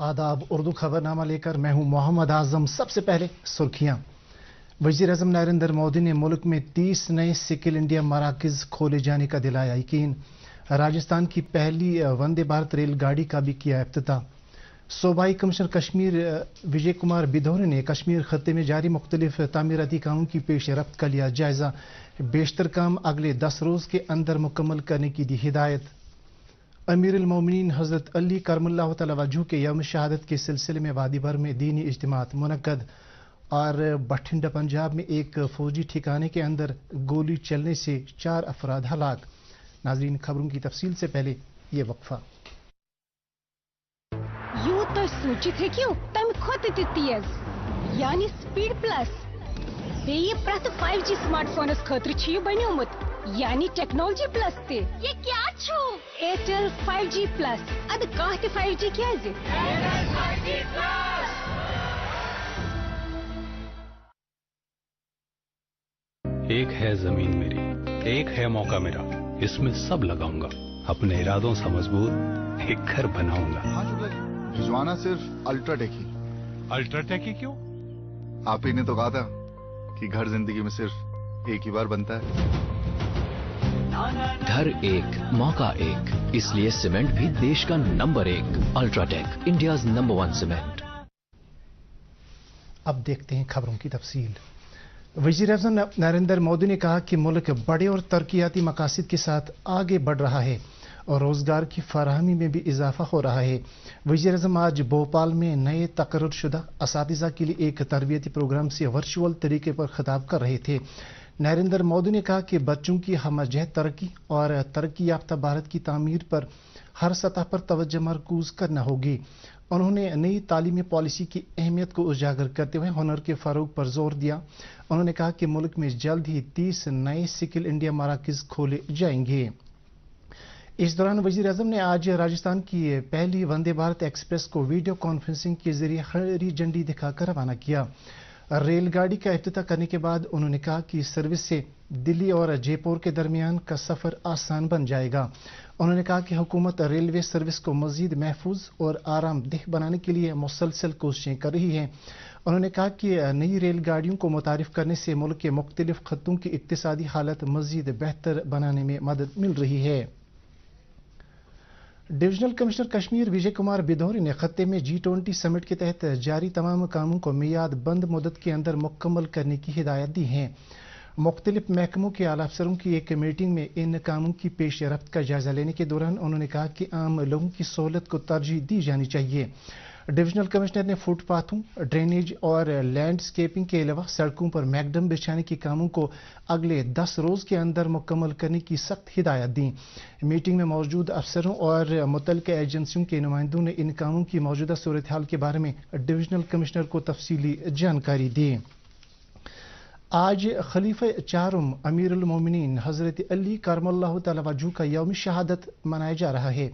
आदाब। उर्दू खबरनामा लेकर मैं हूं मोहम्मद आजम। सबसे पहले सुर्खियां। वजीर आजम नरेंद्र मोदी ने मुल्क में 30 नए स्किल इंडिया मराकज खोले जाने का दिलाया यकीन। राजस्थान की पहली वंदे भारत रेलगाड़ी का भी किया इफ्तिताह। सूबाई कमिश्नर कश्मीर विजय कुमार बिधोरे ने कश्मीर खत्ते में जारी मुख्तलिफ तामीराती कामों की पेश रफ्त का लिया जायजा। बेशतर काम अगले 10 रोज के अंदर मुकम्मल करने की दी हिदायत। अमीर उल मोमिनीन हजरत अली करमुल्लाहु तआला वजहू के यौम शहादत के सिलसिले में वादी भर में दीनी इज्तिमात मुनक्कद। और बठिंडा पंजाब में एक फौजी ठिकाने के अंदर गोली चलने से 4 अफराद हलाक। नाजरीन, खबरों की तफसील से पहले ये वक्फा। यूं तो सोचित है कि तम खुद तेज यानी स्पीड प्लस ये प्रत 5G स्मार्टफोनस खतर छ बनोमुत यानी टेक्नोलॉजी प्लस ते ये क्या छु एयरटेल 5G प्लस अद काह 5G क्या एक है जमीन मेरी, एक है मौका मेरा, इसमें सब लगाऊंगा, अपने इरादों से मजबूत एक घर बनाऊंगा। हाँ भिजवाना सिर्फ अल्ट्राटेक ही। अल्ट्राटेक ही क्यों? आप ही ने तो कहा था कि घर जिंदगी में सिर्फ एक ही बार बनता है। घर एक मौका एक, इसलिए सीमेंट भी देश का number 1 UltraTech, India's number 1 cement. अब देखते हैं खबरों की तफसील। वजीर आज़म नरेंद्र मोदी ने कहा कि मुल्क बड़े और तरक्याती मकासद के साथ आगे बढ़ रहा है और रोजगार की फराहमी में भी इजाफा हो रहा है। वजीर आज़म आज भोपाल में नए तकर्रुरशुदा असातिज़ा के लिए एक तरबियती प्रोग्राम से वर्चुअल तरीके पर खिताब कर रहे थे। नरेंद्र मोदी ने कहा कि बच्चों की हमजहत तरक्की और तरक्की याफ्ता भारत की तामीर पर हर सतह पर तवज्जो मरकूज करना होगी। उन्होंने नई तालीमी पॉलिसी की अहमियत को उजागर करते हुए हुनर के फरोग पर जोर दिया। उन्होंने कहा कि मुल्क में जल्द ही 30 नए स्किल इंडिया मराकज खोले जाएंगे। इस दौरान वजीर आज़म ने आज राजस्थान की पहली वंदे भारत एक्सप्रेस को वीडियो कॉन्फ्रेंसिंग के जरिए हरी झंडी दिखाकर रवाना किया। रेलगाड़ी का इफ्तिताह करने के बाद उन्होंने कहा कि इस सर्विस से दिल्ली और जयपुर के दरमियान का सफर आसान बन जाएगा। उन्होंने कहा कि हुकूमत रेलवे सर्विस को मजीद महफूज और आरामदेह बनाने के लिए मुसलसल कोशिशें कर रही है। उन्होंने कहा कि नई रेलगाड़ियों को मुतारिफ करने से मुल्क के मुख्तलिफ खत्तों की इक्तिसादी हालत मजीद बेहतर बनाने में मदद मिल रही है। डिविजनल कमिश्नर कश्मीर विजय कुमार बिधोरे ने खत्ते में G20 समिट के तहत जारी तमाम कामों को मियाद बंद मुद्दत के अंदर मुकम्मल करने की हिदायत दी है। मुख्तलिफ महकमों के आला अफसरों की एक मीटिंग में इन कामों की पेश रफ्त का जायजा लेने के दौरान उन्होंने कहा कि आम लोगों की सहूलत को तरजीह दी जानी चाहिए। डिविजनल कमिश्नर ने फुटपाथों, ड्रेनेज और लैंडस्केपिंग के अलावा सड़कों पर मैकडम बिछाने के कामों को अगले 10 रोज के अंदर मुकम्मल करने की सख्त हिदायत दी। मीटिंग में मौजूद अफसरों और मुतल्लिका एजेंसियों के नुमाइंदों ने इन कामों की मौजूदा सूरत हाल के बारे में डिविजनल कमिश्नर को तफसीली जानकारी दी। आज खलीफा चारुम अमीर उल मोमिनीन हजरत अली करमुल्लाहु तआला वजहू का यौम शहादत मनाया जा रहा है।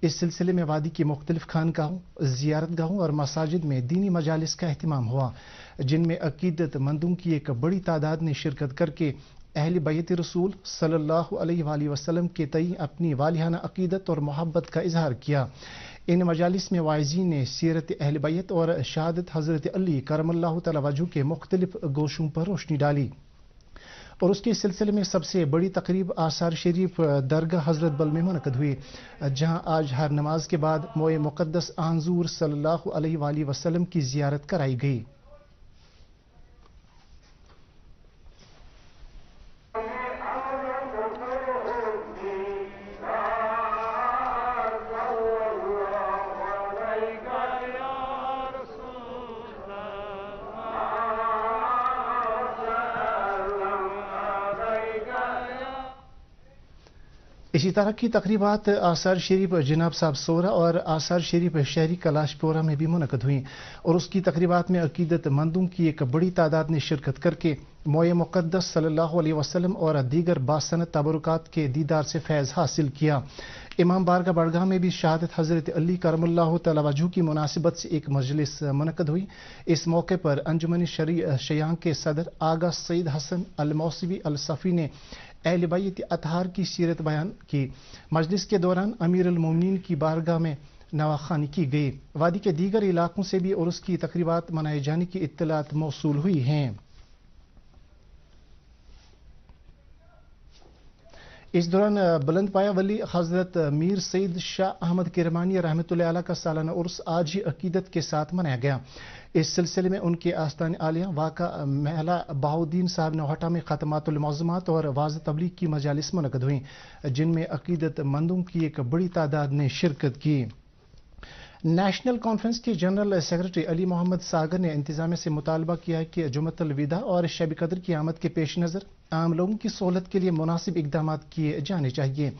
इस सिलसिले में वादी की मुख्तलिफ खानकाहों, जियारतगाहों और मसाजिद में दीनी मजालिस का एहतमाम हुआ, जिनमें अकीदतमंदों की एक बड़ी तादाद ने शिरकत करके अहले बैत रसूल सल्लल्लाहु अलैहि वसल्लम के तई अपनी वालिहाना अकीदत और मोहब्बत का इजहार किया। इन मजालिस में वाइज़ीन ने सीरत अहले बैत और शहादत हजरत अली करमुल्लाहु तआला वजहू के मुख्तलिफ गोशों पर रोशनी डाली। और उसके सिलसिले में सबसे बड़ी तकरीब आसार शरीफ दरगाह हजरत बल में मुनक़द हुई, जहां आज हर नमाज के बाद मोए मुक़द्दस आंजूर सल्लल्लाहु अलैहि वसल्लम की जियारत कराई गई। इसी तरह की तकरीबात आसार शरीफ जनाब साहब सोरा और आसार शरीफ शहरी कलाशपोरा में भी मुनक़द हुई और उसकी तकरीबात में अकीदतमंदों की एक बड़ी तादाद ने शिरकत करके मोए मुक़द्दस सल्लल्लाहु अलैहि वसल्लम और दीगर बासनत तबरुकात के दीदार से फैज़ हासिल किया। इमाम बारगाह बड़गाह में भी शहादत हजरत अली करमुल्लाहु तआला वजहू की मुनासिबत से एक मजलिस मुनक़द हुई। इस मौके पर अंजुमन शरी शयांग के सदर आगा सईद हसन अल मौसवी अल सफ़ी ने अहले बैत अतहार की सीरत बयान की। मजलिस के दौरान अमीर उल मोमिनीन की बारगाह में नवाखानी की गई। वादी के दीगर इलाकों से भी उर्स की तकरीबात मनाए जाने की इत्तलात मौसूल हुई हैं। इस दौरान बुलंदपाया वली हजरत मीर सईद शाह अहमद किरमानी रहमतुल्लाह अलैह का सालाना उर्स आज ही अकीदत के साथ मनाया गया। इस सिलसिले में उनके आस्तान आलिया वाका महला बहाउद्दीन साहब नौहटा में खतमातुल मौज़ूमात और वाज़ तबलीग की मजालिस मुनक़द हुई, जिनमें अकीदत मंदों की एक बड़ी तादाद ने शिरकत की। नेशनल कॉन्फ्रेंस के जनरल सेक्रेटरी अली मोहम्मद सागर ने इंतजामिया से मुतालबा किया है कि जुमतुल विदा और शब कदर की आमद के पेश नज़र आम लोगों की सहूलत के लिए मुनासिब इकदाम किए जाने चाहिए।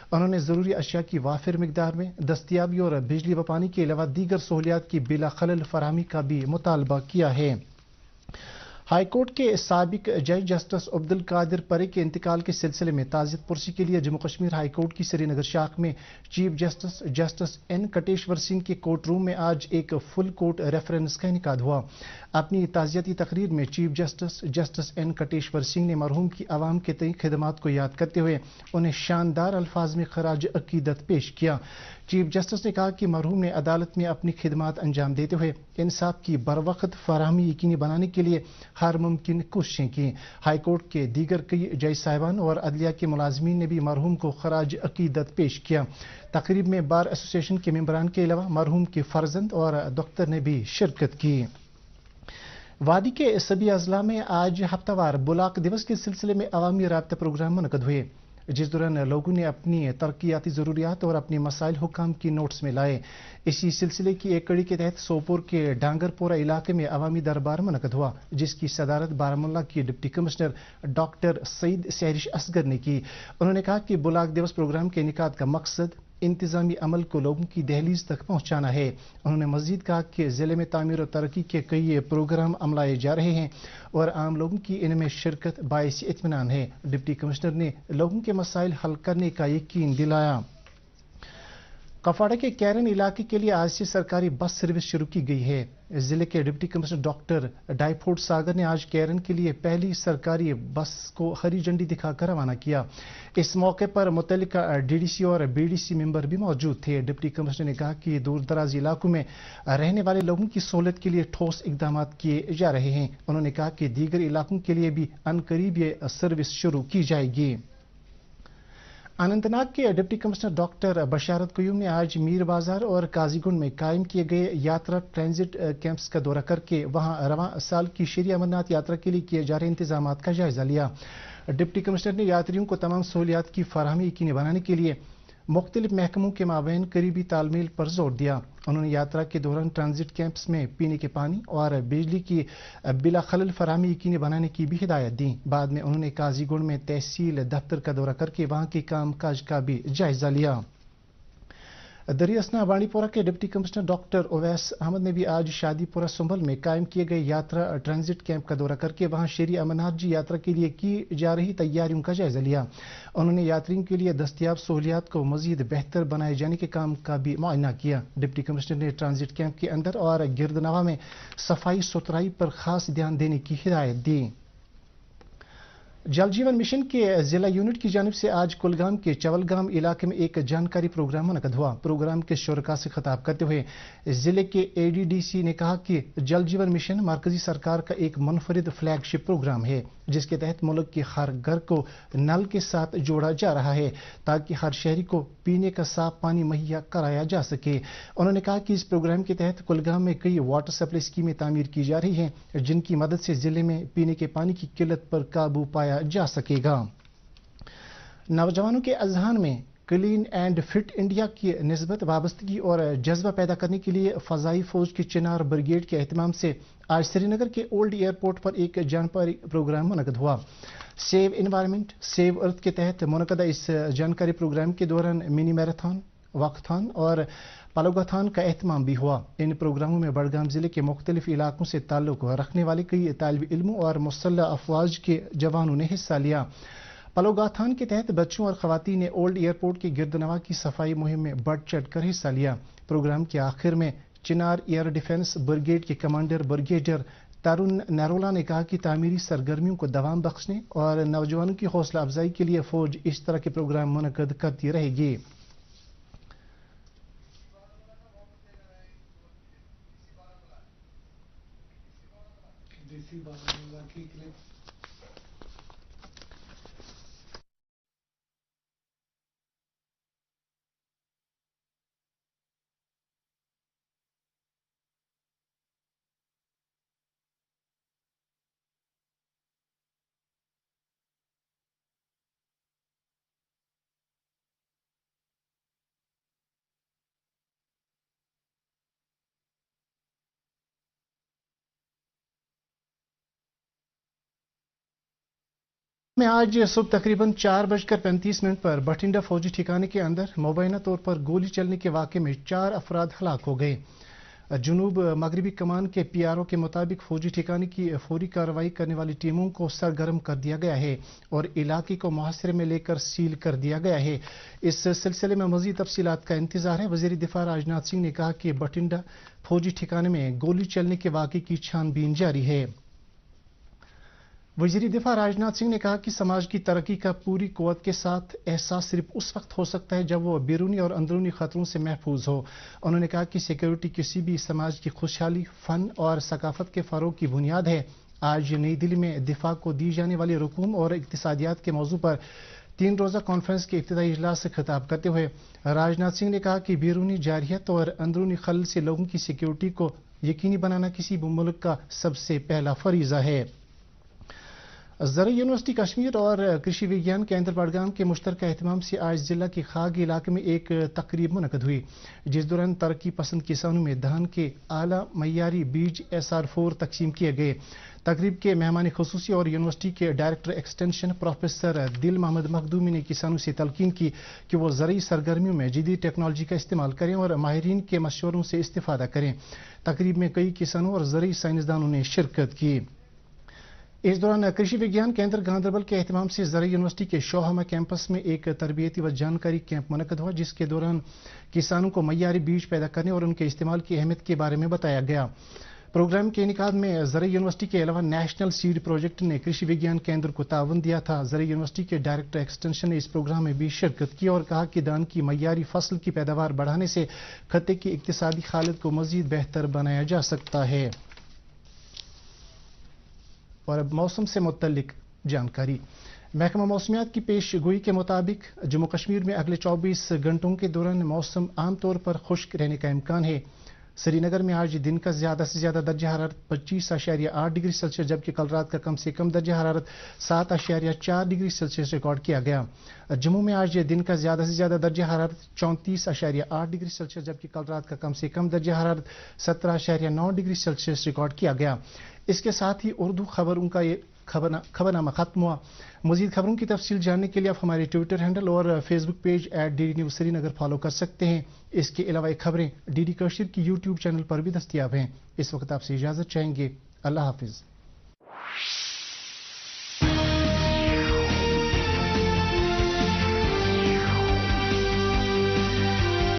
उन्होंने ज़रूरी अशिया की वाफिर मिकदार में दस्तियाबी और बिजली व पानी के अलावा दीगर सहूलियात की बिला खलल फराहमी का भी मुतालबा किया है। हाईकोर्ट के साबिक जज जस्टिस अब्दुल कादिर परे के इंतकाल के सिलसिले में ताज़ियत पुरसी के लिए जम्मू कश्मीर हाईकोर्ट की श्रीनगर शाख में chief justice justice N Kateshwar Singh के कोर्ट रूम में आज एक फुल कोर्ट रेफरेंस का इनेकाद हुआ। अपनी ताज़ियती तकरीर में chief justice justice N Kateshwar Singh ने मरहूम की आवाम के तई खिदमात को याद करते हुए उन्हें शानदार अल्फाज में खराज अकीदत पेश किया। चीफ जस्टिस ने कहा कि मरहूम ने अदालत में अपनी खिदमात अंजाम देते हुए इंसाफ की बरवक्त फराहमी यकीनी बनाने के लिए हर मुमकिन कोशिशें की। हाईकोर्ट के दीगर कई जज साहिबान और अदलिया के मुलाजमीन ने भी मरहूम को खराज अकीदत पेश किया। तकरीब में बार एसोसिएशन के मेंबरान के अलावा मरहूम के फर्जंद और दख्तर ने भी शिरकत की। वादी के सभी अजला में आज हफ्तावार बुलाक दिवस के सिलसिले में अवामी राब्ता प्रोग्राम मुनक़द हुए, जिस दौरान लोगों ने अपनी तरक्याती ज़रूरियात और अपने मसाइल हुकाम की नोट्स में लाए। इसी सिलसिले की एक कड़ी के तहत सोपोर के डांगरपोरा इलाके में अवामी दरबार मुनक़द हुआ, जिसकी सदारत बारामुल्ला की deputy commissioner doctor Saeed Sehrish Asghar ने की। उन्होंने कहा कि बुलाक दिवस प्रोग्राम के इनेकाद का मकसद इंतजामी अमल को लोगों की दहलीज तक पहुंचाना है। उन्होंने मजीद कहा कि जिले में तामीर और तरक्की के कई प्रोग्राम अमलाए जा रहे हैं और आम लोगों की इनमें शिरकत बाइस इत्मीनान है। डिप्टी कमिश्नर ने लोगों के मसाइल हल करने का यकीन दिलाया। कफाड़ा के कैरन इलाके के लिए आज से सरकारी बस सर्विस शुरू की गई है। जिले के डिप्टी कमिश्नर डॉक्टर डायफोर्ड सागर ने आज कैरन के लिए पहली सरकारी बस को हरी झंडी दिखाकर रवाना किया। इस मौके पर मुतल्लिका डीडीसी और बीडीसी मेंबर भी मौजूद थे। डिप्टी कमिश्नर ने कहा कि दूर दराज इलाकों में रहने वाले लोगों की सहूलत के लिए ठोस इकदाम किए जा रहे हैं। उन्होंने कहा कि दीगर इलाकों के लिए भी अनकरीब ये सर्विस शुरू की जाएगी। अनंतनाग के डिप्टी कमिश्नर डॉक्टर बशारत कयूम ने आज मीर बाजार और काजीगुंड में कायम किए गए यात्रा ट्रांजिट कैंप्स का दौरा करके वहां रवां साल की श्री अमरनाथ यात्रा के लिए किए जा रहे इंतजाम का जायजा लिया। डिप्टी कमिश्नर ने यात्रियों को तमाम सहूलियात की फराहमी यकीनी बनाने के लिए मुख्तलिफ महकमों के माबैन करीबी तालमेल पर जोर दिया। उन्होंने यात्रा के दौरान ट्रांजिट कैंप्स में पीने के पानी और बिजली की बिला खलल फराहमी यकीनी बनाने की भी हिदायत दी। बाद में उन्होंने काजीगुंड में तहसील दफ्तर का दौरा करके वहां के काम काज का भी जायजा लिया। दरियासना बाणीपोरा के deputy commissioner doctor Owais Ahmad ने भी आज शादीपुरा संभल में कायम किए गए यात्रा ट्रांजिट कैंप का दौरा करके वहां श्री अमरनाथ जी यात्रा के लिए की जा रही तैयारियों का जायजा लिया। उन्होंने यात्रियों के लिए दस्तयाब सहूलियात को मजीद बेहतर बनाए जाने के काम का भी मुआयना किया। डिप्टी कमिश्नर ने ट्रांजिट कैंप के अंदर और गिरदनवा में सफाई सुथराई पर खास ध्यान देने की हिदायत दी। जल जीवन मिशन के जिला यूनिट की जानिब से आज कुलगाम के चवलगाम इलाके में एक जानकारी प्रोग्राम मुनक़द हुआ। प्रोग्राम के शुरका से खिताब करते हुए जिले के एडीडीसी ने कहा कि जल जीवन मिशन मरकजी सरकार का एक मुनफरिद फ्लैगशिप प्रोग्राम है, जिसके तहत मुल्क के हर घर को नल के साथ जोड़ा जा रहा है ताकि हर शहरी को पीने का साफ पानी मुहैया कराया जा सके। उन्होंने कहा कि इस प्रोग्राम के तहत कुलगाम में कई वाटर सप्लाई स्कीमें तामीर की जा रही हैं, जिनकी मदद से जिले में पीने के पानी की किल्लत पर काबू पाया जा सकेगा। नौजवानों के अजहान में क्लीन एंड फिट इंडिया की निस्बत वाबस्तगी और जज्बा पैदा करने के लिए फजाई फौज की चिनार ब्रिगेड के एहतमाम से आज श्रीनगर के ओल्ड एयरपोर्ट पर एक जानकारी प्रोग्राम मुनक़द हुआ। सेव एनवायरनमेंट सेव अर्थ के तहत मुनक़दा इस जानकारी प्रोग्राम के दौरान मिनी मैराथन, वॉकथॉन और पलोगाथॉन का एहतमाम भी हुआ। इन प्रोग्रामों में बड़गाम जिले के मुख्तलिफ इलाकों से ताल्लुक रखने वाले कई तालिब इल्मों और मुसल्लह अफवाज के जवानों ने हिस्सा लिया। पलोगाथॉन के तहत बच्चों और खवातीन ने ओल्ड एयरपोर्ट के गिरदनवा की सफाई मुहिम में बढ़ चढ़ कर हिस्सा लिया। प्रोग्राम के आखिर में चिनार एयर डिफेंस ब्रिगेड के कमांडर ब्रिगेडियर तरुण नरोला ने कहा कि तामीरी सरगर्मियों को दवाम बख्शने और नौजवानों की हौसला अफजाई के लिए फौज इस तरह के प्रोग्राम मुनक़द करती रहेगी। में आज सुबह तकरीबन 4:35 पर बठिंडा फौजी ठिकाने के अंदर मुबैना तौर पर गोली चलने के वाक़े में 4 अफराद हलाक हो गए। जुनूब मगरबी कमान के पीआरओ के मुताबिक फौजी ठिकाने की फौरी कार्रवाई करने वाली टीमों को सरगर्म कर दिया गया है और इलाके को मुहासरे में लेकर सील कर दिया गया है। इस सिलसिले में मजीद तफसीलात का इंतजार है। वज़ीर दिफा राजनाथ सिंह ने कहा कि बठिंडा फौजी ठिकाने में गोली चलने के वाक़े की छानबीन जारी है। वज़ीर दिफा राजनाथ सिंह ने कहा कि समाज की तरक्की का पूरी कुव्वत के साथ एहसास सिर्फ उस वक्त हो सकता है जब वो बैरूनी और अंदरूनी खतरों से महफूज हो। उन्होंने कहा कि सिक्योरिटी किसी भी समाज की खुशहाली, फन और सकाफत के फरोग की बुनियाद है। आज नई दिल्ली में दिफा को दी जाने वाली रकूम और इक्तिसादियात के मौजू पर 3 रोज़ा कॉन्फ्रेंस के इब्तिदाई इजलास से खिताब करते हुए राजनाथ सिंह ने कहा कि बैरूनी जारहियत और अंदरूनी खलल से लोगों की सिक्योरिटी को यकीनी बनाना किसी भी मुल्क का सबसे पहला फरीजा है। ज़रई यूनिवर्सिटी कश्मीर और कृषि विज्ञान केंद्र बडगाम के मुश्तरका एहतमाम से आज जिला के खाग इलाके में एक तकरीब मुनक़द हुई, जिस दौरान तरक्की पसंद किसानों में धान के आला मयारी बीज SR4 तकसीम किए गए। तकरीब के मेहमान खुसूसी और यूनिवर्सिटी के डायरेक्टर एक्सटेंशन प्रोफेसर दिल मोहम्मद मखदूमी ने किसानों से तलकीन की कि वो ज़रई सरगर्मियों में जदीद टेक्नोलॉजी का इस्तेमाल करें और माहिरीन के मशवरों से इस्तिफादा करें। तकरीब में कई किसानों और ज़रई साइंसदानों ने शिरकत की। इस दौरान कृषि विज्ञान केंद्र गांधरबल के एहतमाम से ज़रई यूनिवर्सिटी के शोहमा कैंपस में एक तरबियती व जानकारी कैंप मुनक़द हुआ, जिसके दौरान किसानों को मयारी बीज पैदा करने और उनके इस्तेमाल की अहमियत के बारे में बताया गया। प्रोग्राम के इनेकाद में ज़रई यूनिवर्सिटी के अलावा नेशनल सीड प्रोजेक्ट ने कृषि विज्ञान केंद्र को ताउन दिया था। ज़रई यूनिवर्सिटी के डायरेक्टर एक्सटेंशन ने इस प्रोग्राम में भी शिरकत की और कहा कि धान की मयारी फसल की पैदावार बढ़ाने से खत्ते की इक्तिसादी हालत को मजीद बेहतर बनाया जा सकता है। और अब मौसम से मुतल्लिक जानकारी। महकमा मौसमियात की पेश गोई के मुताबिक जम्मू कश्मीर में अगले 24 घंटों के दौरान मौसम आमतौर पर खुश्क रहने का इम्कान है। श्रीनगर में आज दिन का ज्यादा से ज्यादा दर्जा हरारत 25.8 डिग्री सेल्सियस जबकि कल रात का कम से कम दर्जा हरारत 7.4 डिग्री सेल्सियस रिकॉर्ड किया गया। जम्मू में आज दिन का ज्यादा से ज्यादा दर्जा हरारत 34.8 डिग्री सेल्सियस जबकि कल रात का कम से कम दर्जा हरारत 17.9 डिग्री सेल्सियस रिकॉर्ड किया गया। इसके साथ ही उर्दू खबरों का ये खबरनामा खत्म हुआ। मजीद खबरों की तफसील जानने के लिए आप हमारे ट्विटर हैंडल और Facebook page @DD News Srinagar follow कर सकते हैं। इसके अलावा ये खबरें DD कश्मीर की यूट्यूब चैनल पर भी दस्तियाब हैं। इस वक्त आपसे इजाजत चाहेंगे। अल्लाह हाफिज।